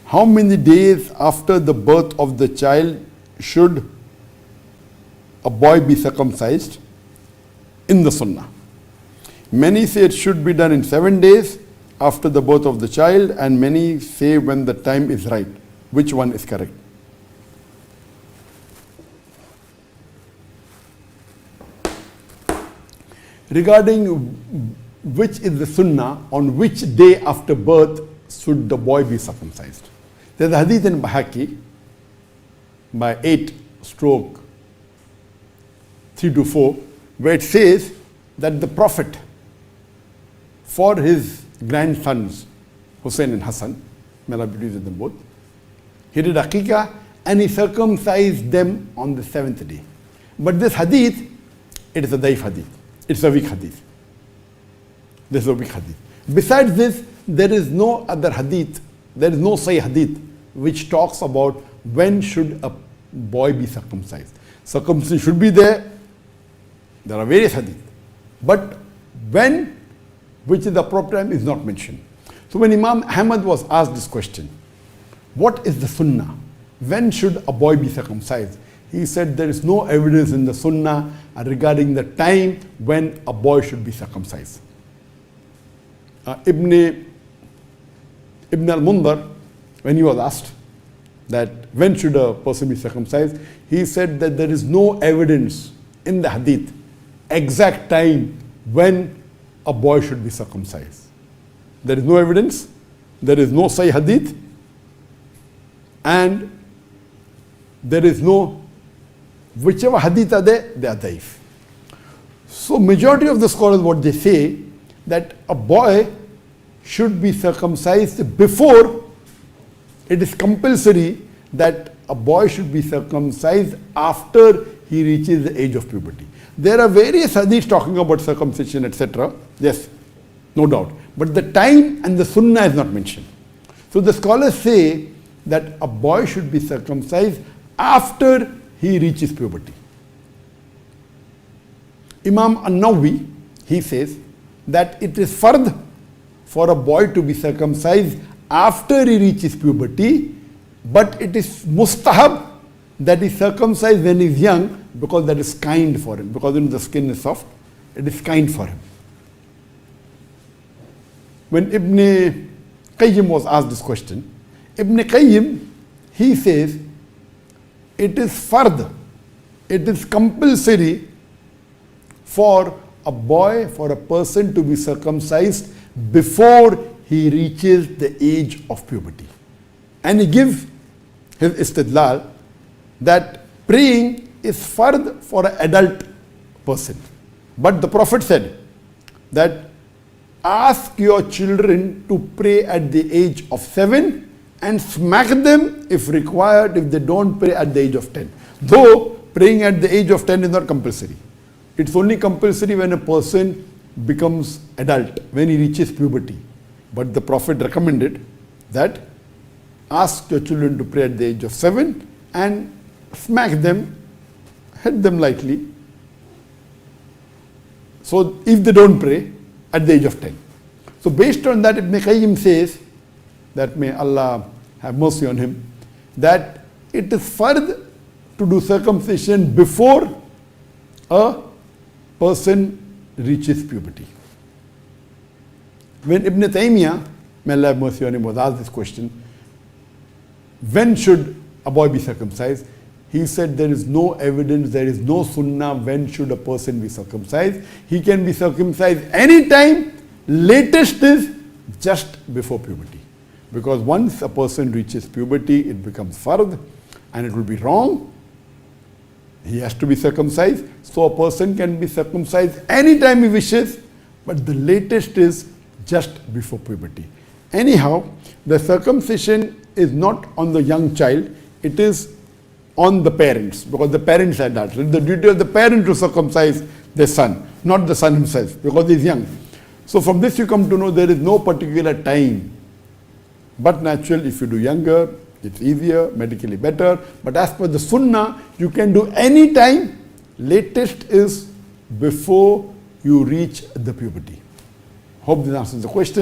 how many days after the birth of the child should a boy be circumcised in the Sunnah? Many say it should be done in 7 days after the birth of the child, and many say when the time is right. Which one is correct? Regarding which is the Sunnah, on which day after birth should the boy be circumcised? There's a hadith in Bahaki by 8/3-4 where it says that the Prophet, for his grandsons Hussein and Hassan, may Allah be pleased with them both, he did Aqiqah and he circumcised them on the 7th day. But this hadith, it is a daif hadith. It's a weak hadith. This is a weak hadith. Besides this, there is no other hadith, there is no Sahih hadith which talks about when should a boy be circumcised. Circumcision should be there. There are various hadith. But when, which is the appropriate time, is not mentioned. So when Imam Ahmad was asked this question, what is the Sunnah? When should a boy be circumcised? He said there is no evidence in the Sunnah regarding the time when a boy should be circumcised. Ibn al-Mundar, when he was asked that when should a person be circumcised, he said that there is no evidence in the hadith exact time when a boy should be circumcised. There is no evidence, there is no Sahih hadith, and there is no, whichever hadith are there, they are daif. So majority of the scholars, what they say, that a boy should be circumcised before. It is compulsory that a boy should be circumcised after he reaches the age of puberty. There are various hadiths talking about circumcision, etc. Yes, no doubt. But the time and the Sunnah is not mentioned. So the scholars say that a boy should be circumcised after he reaches puberty. Imam An-Nawawi, he says that it is fard for a boy to be circumcised after he reaches puberty, but it is mustahab that he circumcised when he is young, because that is kind for him, because the skin is soft, it is kind for him. When Ibn Qayyim was asked this question, Ibn Qayyim, he says, it is fard, it is compulsory for a boy, for a person to be circumcised before he reaches the age of puberty. And he gives his istidlal that praying is fard for an adult person. But the Prophet said that ask your children to pray at the age of 7 and smack them if required if they don't pray at the age of 10. Though praying at the age of 10 is not compulsory. It's only compulsory when a person becomes adult, when he reaches puberty. But the Prophet recommended that ask your children to pray at the age of 7 and smack them, hit them lightly. So if they don't pray at the age of 10. So based on that, Ibn Qayyim says, that may Allah have mercy on him, that it is fard to do circumcision before a person reaches puberty. When Ibn Taymiyyah, may Allah have mercy on him, was asked this question, when should a boy be circumcised? He said there is no evidence, there is no Sunnah when should a person be circumcised. He can be circumcised anytime, latest is just before puberty. Because once a person reaches puberty, it becomes fard and it will be wrong. He has to be circumcised. So a person can be circumcised anytime he wishes, but the latest is just before puberty. Anyhow, the circumcision is not on the young child, it is on the parents, because the parents had that. It's the duty of the parent to circumcise their son, not the son himself, because he is young. So from this you come to know there is no particular time. But naturally, if you do younger, it's easier, medically better. But as per the Sunnah, you can do any time. Latest is before you reach the puberty. Hope this answers the question.